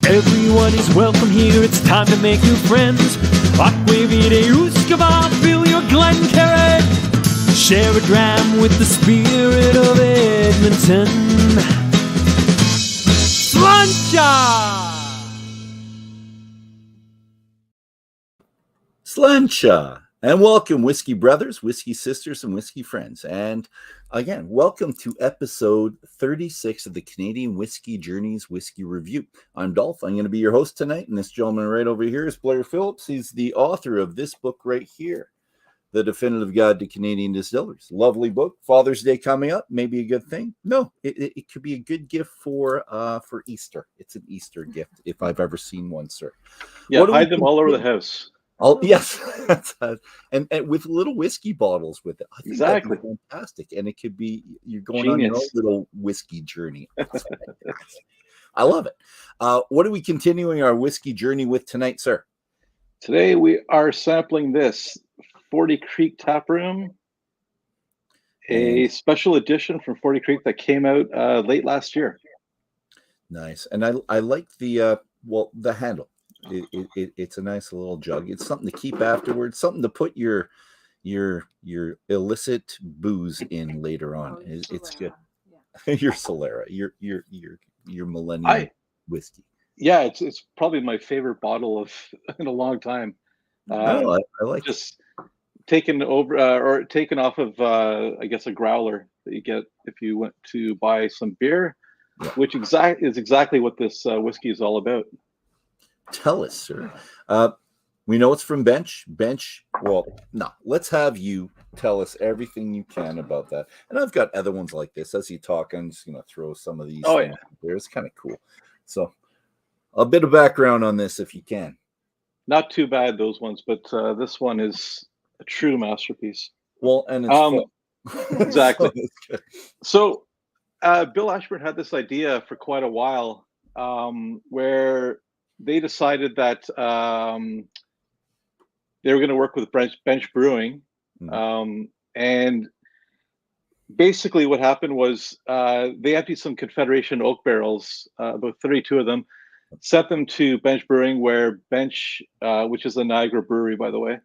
Everyone is welcome here, it's time to make new friends. Aquavide Uskava, fill your Glencairn. Share a dram with the spirit of Edmonton. Slancha! Slancha! And welcome, Whiskey Brothers, Whiskey Sisters, and Whiskey Friends. And again, welcome to episode 36 of the Canadian Whisky Journey's Whiskey Review. I'm Dolph. I'm going to be your host tonight. And this gentleman right over here is Blair Phillips. He's the author of this book right here, The Definitive Guide to Canadian Distilleries. Lovely book. Father's Day coming up. Maybe a good thing. No, it could be a good gift for Easter. It's an Easter gift, if I've ever seen one, sir. Yeah, hide them all over the house. Oh yes, and with little whiskey bottles with it. I think exactly, that'd be fantastic. And it could be you're going on your own little whiskey journey. I love it. What are we continuing our whiskey journey with tonight, sir? Today we are sampling this 40 Creek Taproom, a special edition from 40 Creek that came out late last year. Nice, and I like the the handle. It's a nice little jug. It's something to keep afterwards, something to put your illicit booze in later on. It's good. Yeah. Your Solera, your Millennium whiskey. Yeah, it's probably my favorite bottle of in a long time. I like just taken over or taken off of I guess a growler that you get if you went to buy some beer, which is exactly what this whiskey is all about. Tell us, sir. We know it's from Bench. Well, no, let's have you tell us everything you can about that. And I've got other ones like this. As you talk, I'm just going to throw some of these. Oh, yeah. There. It's kind of cool. So a bit of background on this, if you can. Not too bad, those ones, but this one is a true masterpiece. Well, and it's exactly. So Bill Ashburn had this idea for quite a while where they decided that they were going to work with Bench Brewing. And basically what happened was they emptied some Confederation oak barrels, about 32 of them, sent them to Bench Brewing, where Bench, which is a Niagara brewery, by the way,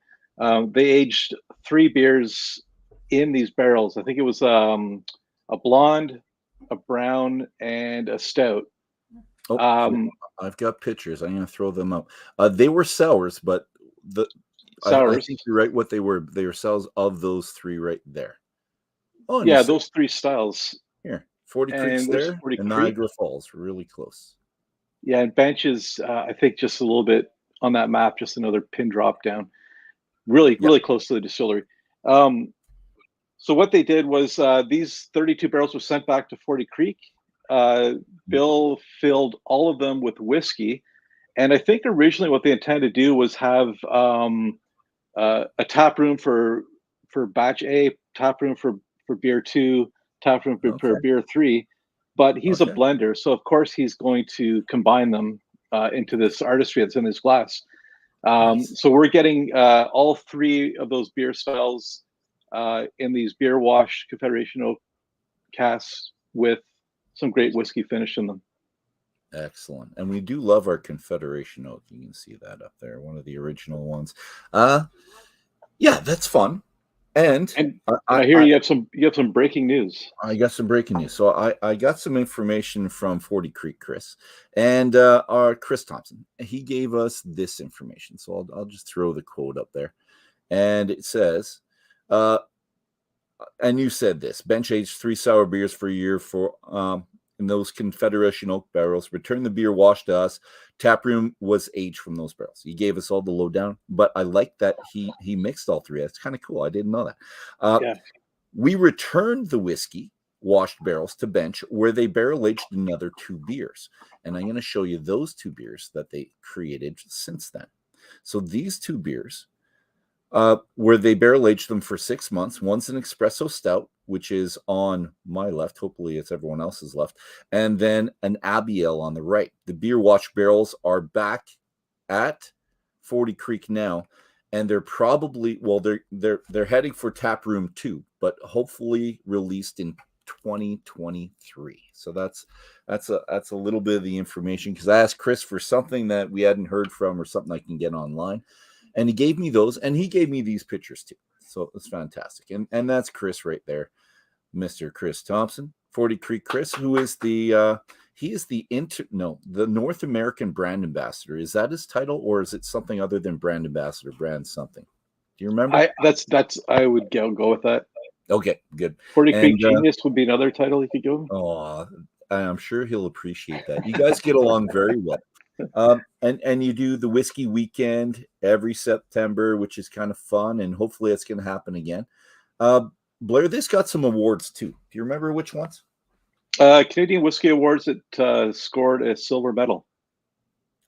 they aged 3 beers in these barrels. I think it was a blonde, a brown, and a stout. I've got pictures. I'm going to throw them up. They were sours, but I think you're right. What they were sours of those 3 right there. Oh, yeah, those 3 styles. Here, 40 Creek's there, 40 and Niagara Falls, really close. Yeah, and Bench is, I think, just a little bit on that map, just another pin drop down. Really close to the distillery. So what they did was these 32 barrels were sent back to 40 Creek. Bill filled all of them with whiskey, and I think originally what they intended to do was have a tap room for batch A, tap room for beer 2, tap room for beer 3. But he's a blender, so of course he's going to combine them into this artistry that's in his glass. So we're getting all 3 of those beer styles in these beer wash Confederation oak casks with some great whiskey finish in them. Excellent. And we do love our Confederation oak. You can see that up there, one of the original ones. Yeah, that's fun. And I hear you have some breaking news. I got some breaking news. So I got some information from 40 Creek Chris and our Chris Thompson. He gave us this information. So I'll just throw the quote up there. And it says, and you said this, Bench aged 3 sour beers for a year for in those Confederation oak barrels. Return the beer washed to us. Taproom was aged from those barrels. He gave us all the lowdown, but I like that he mixed all 3. That's kind of cool. I didn't know that. We returned the whiskey washed barrels to Bench, where they barrel aged another 2 beers, and I'm going to show you those 2 beers that they created since then. So these 2 beers, where they barrel aged them for 6 months. One's an espresso stout, which is on my left. Hopefully it's everyone else's left. And then an Abiel on the right. The beer wash barrels are back at 40 Creek now, and they're probably, well, they're heading for Taproom 2, but hopefully released in 2023. So that's a little bit of the information, because I asked Chris for something that we hadn't heard from or something I can get online, and he gave me those, and he gave me these pictures too. So it's fantastic. And that's Chris right there, Mr. Chris Thompson, 40 Creek Chris, who is the the North American brand ambassador. Is that his title, or is it something other than brand ambassador, brand something? Do you remember? I would go with that. Okay, good. 40 Creek Genius would be another title you could give him. Oh, I'm sure he'll appreciate that. You guys get along very well. And you do the whiskey weekend every September, which is kind of fun, and hopefully it's going to happen again. Blair, this got some awards too. Do you remember which ones? Canadian Whisky Awards, it scored a silver medal.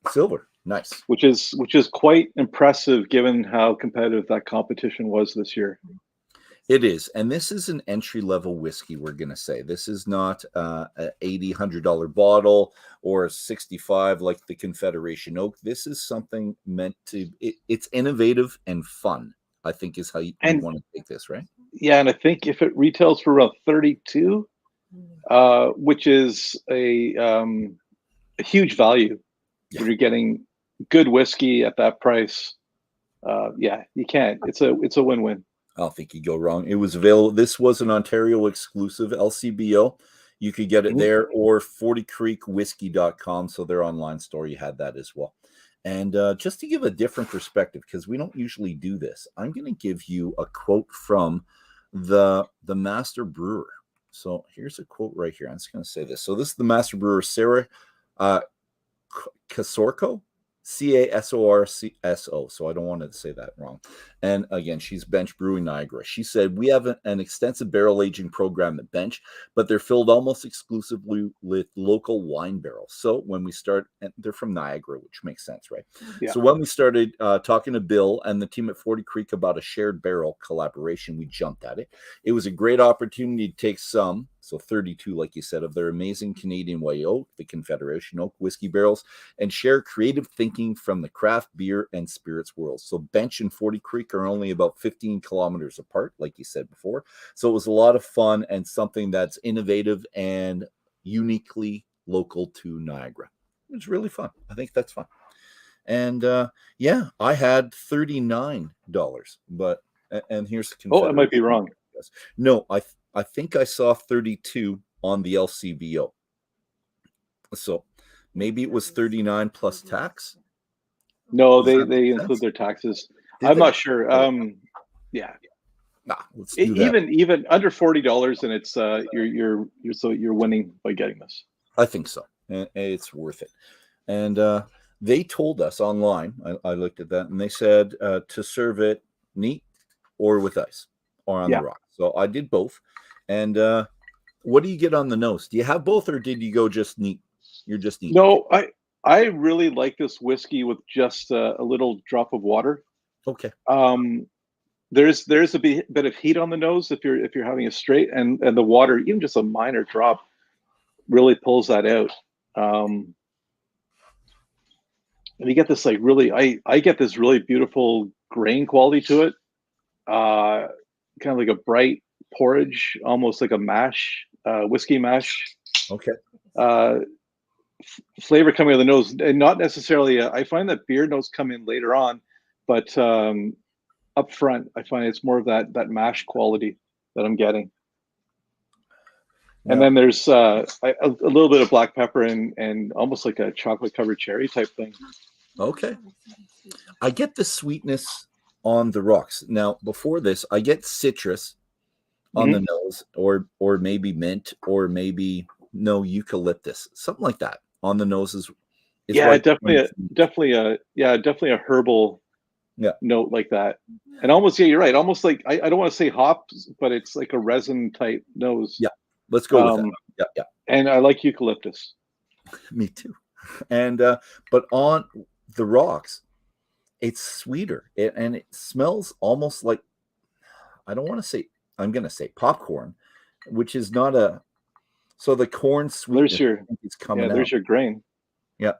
Silver, nice. Which is quite impressive given how competitive that competition was this year. It is, and this is an entry-level whiskey, we're going to say. This is not a $80, $100 bottle or a $65 like the Confederation Oak. This is something meant to, it's innovative and fun, I think, is how you want to take this, right? Yeah, and I think if it retails for around $32, which is a huge value, when you're getting good whiskey at that price, you can't. It's a win-win. I don't think you go wrong. It was available. This was an Ontario exclusive LCBO. You could get it there, or 40creekwhiskey.com. So their online store, you had that as well. And just to give a different perspective, because we don't usually do this, I'm going to give you a quote from the master brewer. So here's a quote right here. I'm just going to say this. So this is the master brewer, Sarah Casorco. Casorcso, so I don't want to say that wrong. And again, she's Bench Brewing Niagara. She said, we have an extensive barrel aging program at Bench, but they're filled almost exclusively with local wine barrels. So when we start, and they're from Niagara, which makes sense, right? Yeah. So when we started talking to Bill and the team at 40 Creek about a shared barrel collaboration, we jumped at it. It was a great opportunity to take some, so 32, like you said, of their amazing Canadian White Oak, the Confederation Oak whiskey barrels, and share creative thinking from the craft beer and spirits world. So Bench and 40 Creek are only about 15 kilometers apart, like you said before. So it was a lot of fun and something that's innovative and uniquely local to Niagara. It was really fun. I think that's fun. And I had $39, but, and here's the Confederation. Oh, I might be wrong. No, I think I saw 32 on the LCBO. So maybe it was 39 plus tax. No, they include their taxes. I'm not sure. Let's do that. Even under $40, and it's you're winning by getting this. I think so. And it's worth it. And they told us online. I looked at that, and they said to serve it neat or with ice or on the rock. So I did both. And what do you get on the nose? Do you have both, or did you go just neat? You're just neat. No, I really like this whiskey with just a little drop of water. Okay. There's a bit of heat on the nose if you're having a straight, and the water, even just a minor drop, really pulls that out. And you get this I get this really beautiful grain quality to it. Kind of like a bright porridge, almost like a mash, whiskey mash. Okay. Flavor coming out of the nose, and not necessarily. I find that beer notes come in later on, but up front, I find it's more of that mash quality that I'm getting. Yeah. And then there's a little bit of black pepper and almost like a chocolate covered cherry type thing. Okay. I get the sweetness on the rocks. Now, before this, I get citrus on the nose, or maybe mint, or maybe eucalyptus, something like that on the noses. Definitely a herbal note like that. And almost, you're right. Almost like, I don't want to say hops, but it's like a resin type nose. Yeah. Let's go with that. Yeah. And I like eucalyptus. Me too. And, but on the rocks, it's sweeter, and it smells almost like, I'm going to say popcorn, which is not so the corn sweetness is coming out. There's your grain. Yeah.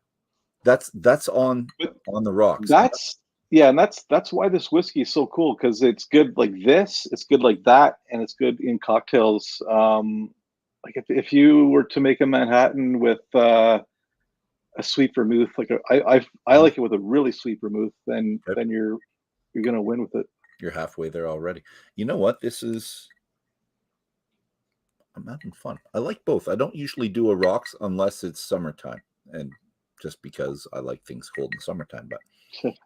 That's on the rocks. And that's why this whiskey is so cool, because it's good like this, it's good like that, and it's good in cocktails. like if you were to make a Manhattan with a sweet vermouth, like I like it with a really sweet vermouth, then you're gonna win with it. You're halfway there already. You know what? I'm having fun. I like both. I don't usually do a rocks unless it's summertime, and just because I like things cold in summertime. But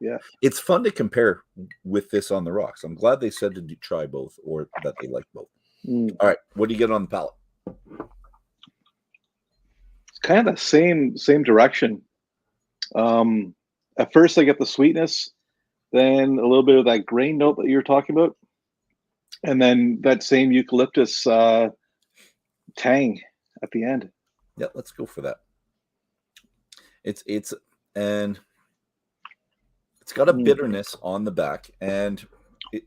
yeah, it's fun to compare with this on the rocks. I'm glad they said to try both, or that they like both. All right, what do you get on the palate? it's kind of the same direction. At first, I get the sweetness, then a little bit of that grain note that you were talking about, and then that same eucalyptus tang at the end. Yeah, let's go for that. It's got a bitterness on the back, and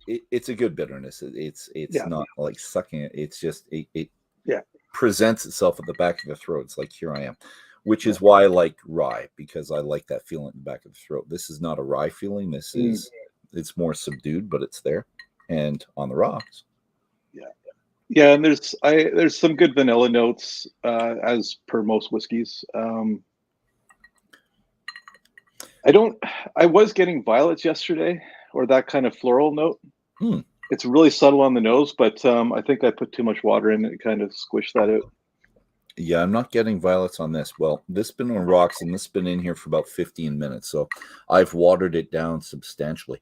it's a good bitterness. It's not like sucking it. It's just it presents itself at the back of the throat. It's like, here I am, which is why I like rye, because I like that feeling in the back of the throat. This is not a rye feeling. This is it's more subdued, but it's there and on the rocks. Yeah, and there's some good vanilla notes as per most whiskeys. I was getting violets yesterday, or that kind of floral note. It's really subtle on the nose, but I think I put too much water in it and kind of squished that out. Yeah, I'm not getting violets on this. Well, this has been on rocks, and this has been in here for about 15 minutes, so I've watered it down substantially.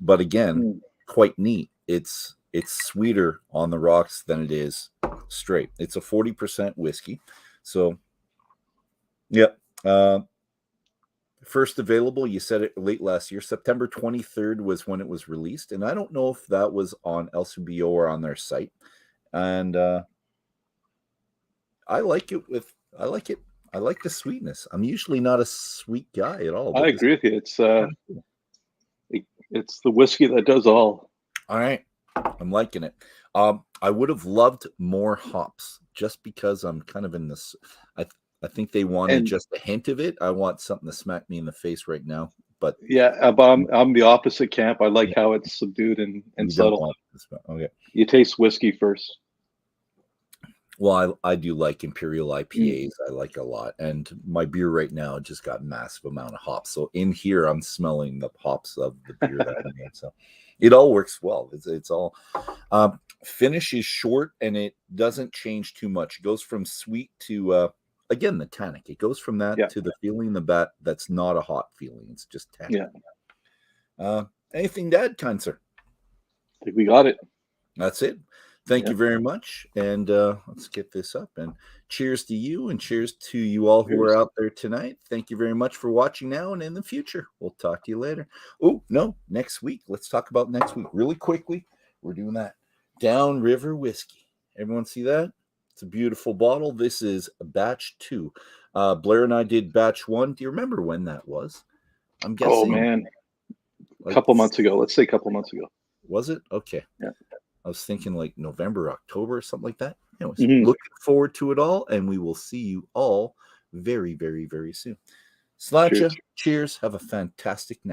But again, quite neat. It's sweeter on the rocks than it is straight. It's a 40% whiskey. So, yeah. First available, you said it late last year. September 23rd was when it was released. And I don't know if that was on LCBO or on their site. And I like it. I like the sweetness. I'm usually not a sweet guy at all. I agree with you. It's the whiskey that does all. All right. I'm liking it. I would have loved more hops, just because I'm kind of in this. I think they wanted just a hint of it. I want something to smack me in the face right now. But yeah, I'm the opposite camp. I like how it's subdued and subtle. Okay. You taste whiskey first. Well, I do like Imperial IPAs. I like a lot. And my beer right now just got a massive amount of hops. So in here, I'm smelling the hops of the beer that I made. So it all works well. It's all finish is short, and it doesn't change too much. It goes from sweet to again, the tannic. It goes from that to the feeling in the bat that's not a hot feeling. It's just tannic. Yeah. Anything to add, kind sir? I think we got it. That's it. Thank you very much. And let's get this up. And cheers to you, and cheers to you all who are out there tonight. Thank you very much for watching now and in the future. We'll talk to you later. Oh, no, next week. Let's talk about next week really quickly. We're doing that. Downriver Whiskey. Everyone see that? It's a beautiful bottle. This is batch 2. Blair and I did batch 1. Do you remember when that was? I'm guessing. Oh, man. A couple months ago. Let's say a couple months ago. Was it? Okay. Yeah. I was thinking like November, October, something like that. Anyways, looking forward to it all, and we will see you all very, very, very soon. Sláinte. Cheers. Have a fantastic night.